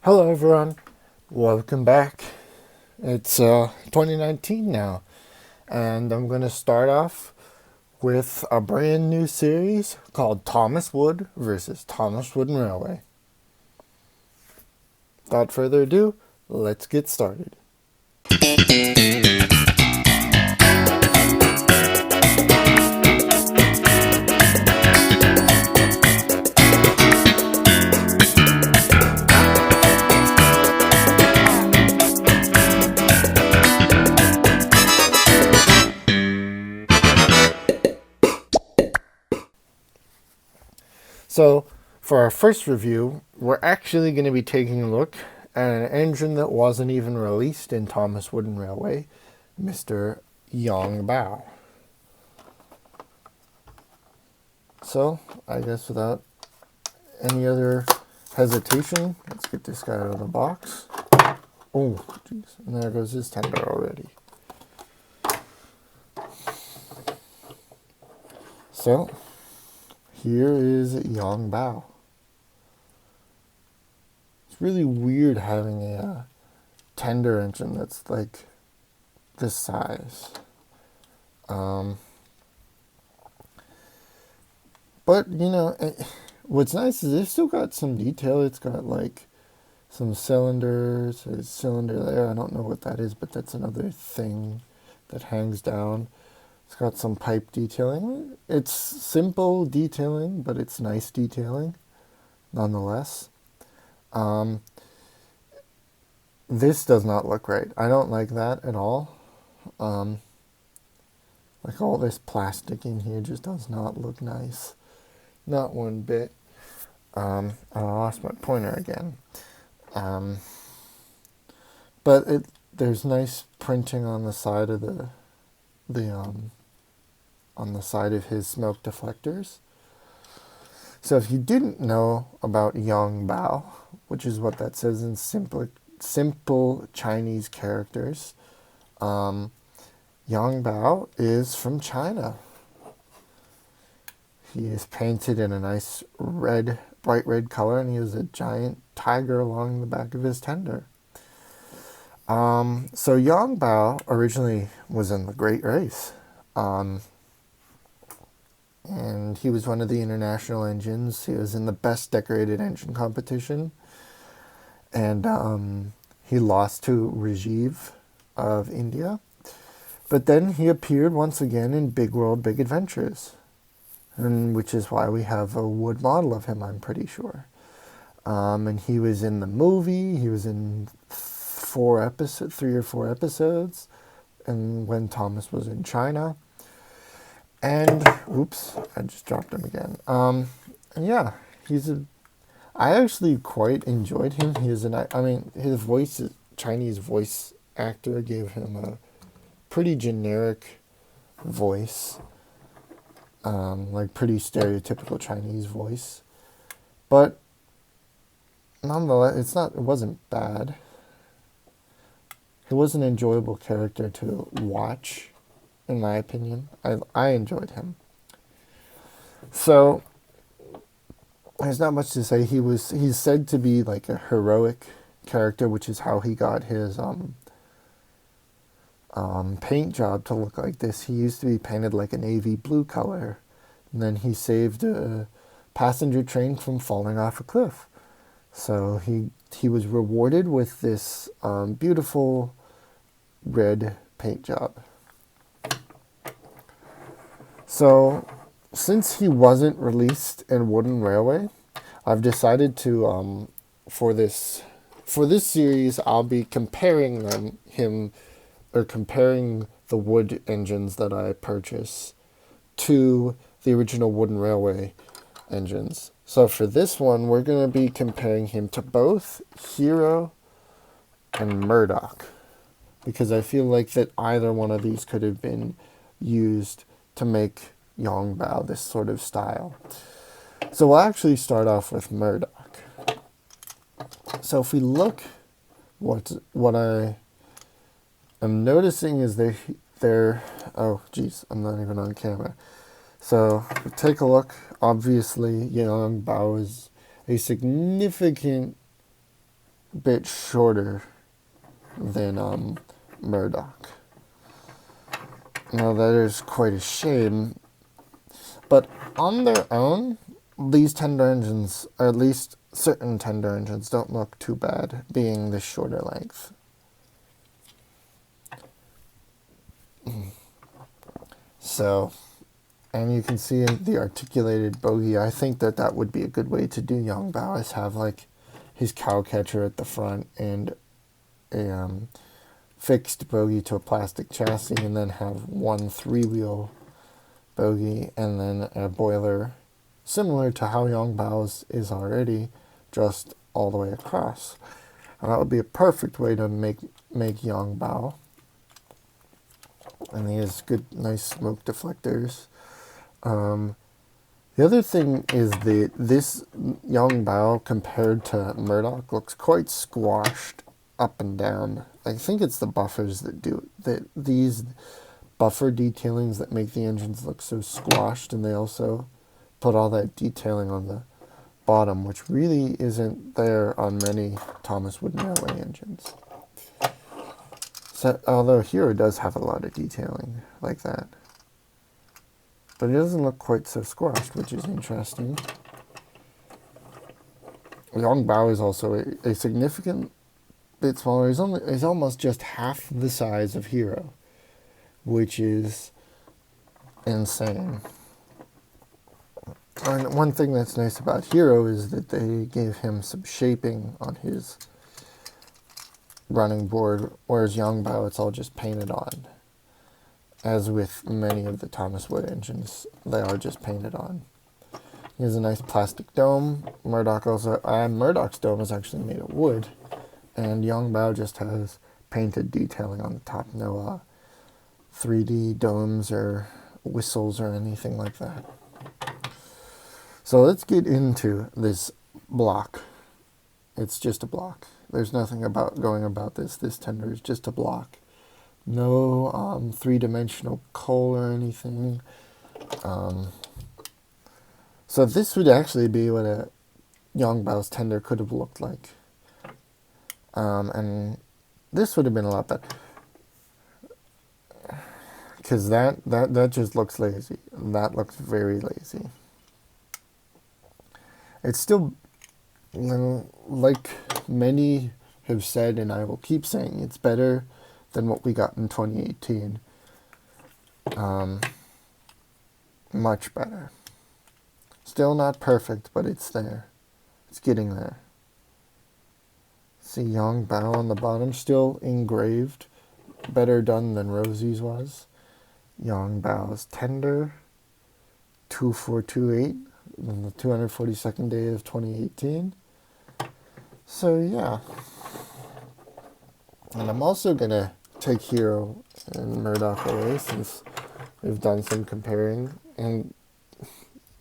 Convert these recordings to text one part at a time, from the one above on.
Hello everyone, welcome back. It's 2019 now, and I'm going to start off with a brand new series called Thomas Wood versus Thomas Wooden Railway. Without further ado, let's get started. So, for our first review, we're actually going to be taking a look at an engine that wasn't even released in Thomas Wooden Railway, Mr. Yong Bao. So, I guess without any other hesitation, let's get this guy out of the box. Oh, jeez, and there goes his tender already. So, here is Yong Bao. It's really weird having a tender engine that's like this size. But, what's nice is it's still got some detail. It's got like some cylinders, a cylinder there. I don't know what that is, but that's another thing that hangs down. It's got some pipe detailing. It's simple detailing, but it's nice detailing nonetheless. This does not look right. I don't like that at all. Like all this plastic in here just does not look nice. Not one bit. I lost my pointer again. But there's nice printing on the side of on the side of his smoke deflectors. So if you didn't know about Yong Bao, which is what that says in simple Chinese characters, Yong Bao is from China. He is painted in a nice red, bright red color, and he has a giant tiger along the back of his tender. So Yong Bao originally was in the Great Race. And he was one of the international engines. He was in the best decorated engine competition. And he lost to Rajiv of India. But then he appeared once again in Big World, Big Adventures. And which is why we have a wood model of him, I'm pretty sure. And he was in the movie. He was in 3 or 4 episodes. And when Thomas was in China. And, oops, I just dropped him again. And yeah, I actually quite enjoyed him. His voice, Chinese voice actor gave him a pretty generic voice. Like pretty stereotypical Chinese voice. But, nonetheless, it wasn't bad. It was an enjoyable character to watch. In my opinion, I enjoyed him. So there's not much to say. He's said to be like a heroic character, which is how he got his paint job to look like this. He used to be painted like a navy blue color, and then he saved a passenger train from falling off a cliff. So he was rewarded with this beautiful red paint job. So, since he wasn't released in Wooden Railway, I've decided to, for this series, I'll be comparing comparing the wood engines that I purchase to the original Wooden Railway engines. So for this one, we're going to be comparing him to both Hero and Murdoch, because I feel like that either one of these could have been used to make Yong Bao this sort of style. So we'll actually start off with Murdoch. So if we look, what I am noticing is they're oh geez, I'm not even on camera. So take a look. Obviously, Yong Bao is a significant bit shorter than Murdoch. Now that is quite a shame, but on their own, these tender engines, or at least certain tender engines, don't look too bad being the shorter length. So, and you can see the articulated bogey. I think that that would be a good way to do Yong Bao, is have like his cow catcher at the front and a fixed bogey to a plastic chassis, and then have one 3-wheel bogey and then a boiler similar to how Yong Bao's is already, just all the way across. And that would be a perfect way to make Yong Bao. And he has good, nice smoke deflectors. The other thing is that this Yong Bao compared to Murdoch looks quite squashed up and down. I think it's the buffers that do that. These buffer detailings that make the engines look so squashed, and they also put all that detailing on the bottom, which really isn't there on many Thomas Wooden Railway engines. So, although Hero does have a lot of detailing like that. But it doesn't look quite so squashed, which is interesting. Yong Bao is also a significant bit smaller. He's almost just half the size of Hero, which is insane. And one thing that's nice about Hero is that they gave him some shaping on his running board, whereas Yong Bao, it's all just painted on. As with many of the Thomas Wood engines, they are just painted on. He has a nice plastic dome. Murdoch's dome is actually made of wood, and Yong Bao just has painted detailing on the top. No 3D domes or whistles or anything like that. So let's get into this block. It's just a block. There's nothing going about this. This tender is just a block. No three-dimensional coal or anything. So this would actually be what a Yong Bao's tender could have looked like. And this would have been a lot better. Because that just looks lazy. That looks very lazy. It's still, like many have said, and I will keep saying, it's better than what we got in 2018. Much better. Still not perfect, but it's there. It's getting there. See Yong Bao on the bottom, still engraved. Better done than Rosie's was. Yong Bao's tender, 2428, on the 242nd day of 2018. So yeah. And I'm also going to take Hero and Murdoch away, since we've done some comparing. And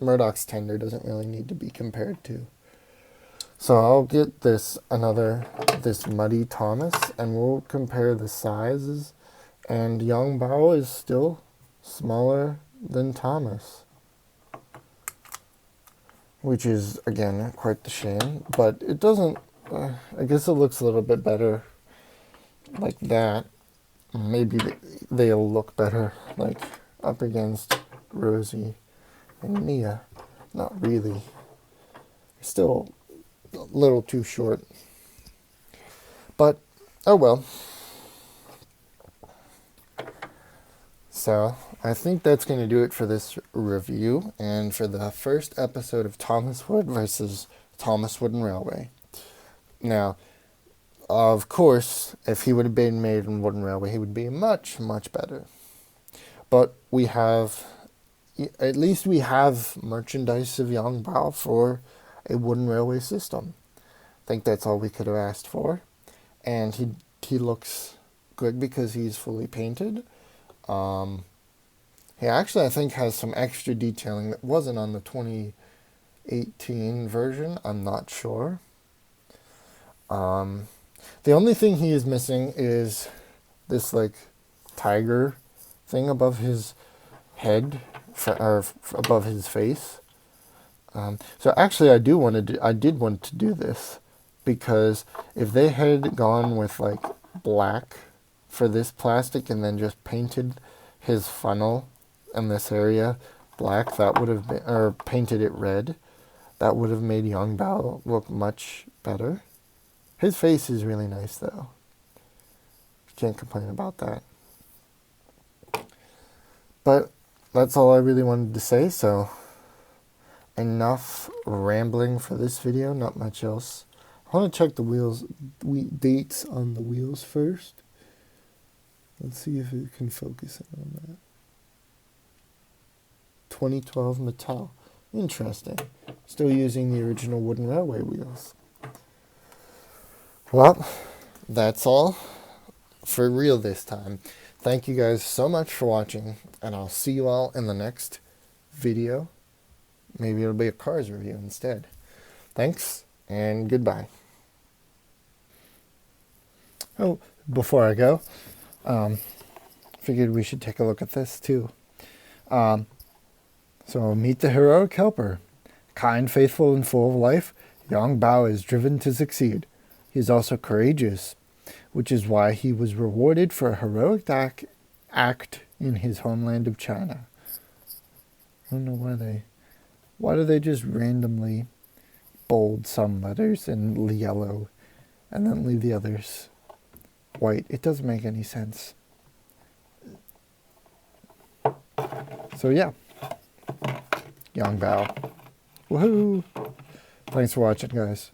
Murdoch's tender doesn't really need to be compared to. So I'll get this Muddy Thomas, and we'll compare the sizes. And Yong Bao is still smaller than Thomas, which is, again, quite the shame. But it doesn't, I guess it looks a little bit better like that. Maybe they'll look better like up against Rosie and Mia. Not really. Still a little too short. But, oh well. So, I think that's going to do it for this review, and for the first episode of Thomas Wood versus Thomas Wooden Railway. Now, of course, if he would have been made in Wooden Railway, he would be much, much better. But at least we have merchandise of Yong Bao for a Wooden Railway system. I think that's all we could have asked for. And he looks good because he's fully painted. He actually, I think, has some extra detailing that wasn't on the 2018 version. I'm not sure. The only thing he is missing is this, like, tiger thing above his head, or above his face. So actually, I did want to do this. because if they had gone with like black for this plastic and then just painted his funnel in this area black, that would have been, or painted it red, that would have made Yong Bao look much better. His face is really nice though. Can't complain about that. But that's all I really wanted to say, so enough rambling for this video, not much else. I want to check the dates on the wheels first. Let's see if it can focus in on that. 2012 Mattel. Interesting. Still using the original wooden railway wheels. Well, that's all for real this time. Thank you guys so much for watching, and I'll see you all in the next video. Maybe it'll be a Cars review instead. Thanks, and goodbye. Oh, before I go, figured we should take a look at this too. So meet the heroic helper. Kind, faithful, and full of life, Yong Bao is driven to succeed. He is also courageous, which is why he was rewarded for a heroic act in his homeland of China. I don't know why do they just randomly bold some letters in yellow and then leave the others white? It doesn't make any sense. So yeah, Yong Bao. Woohoo! Thanks for watching, guys.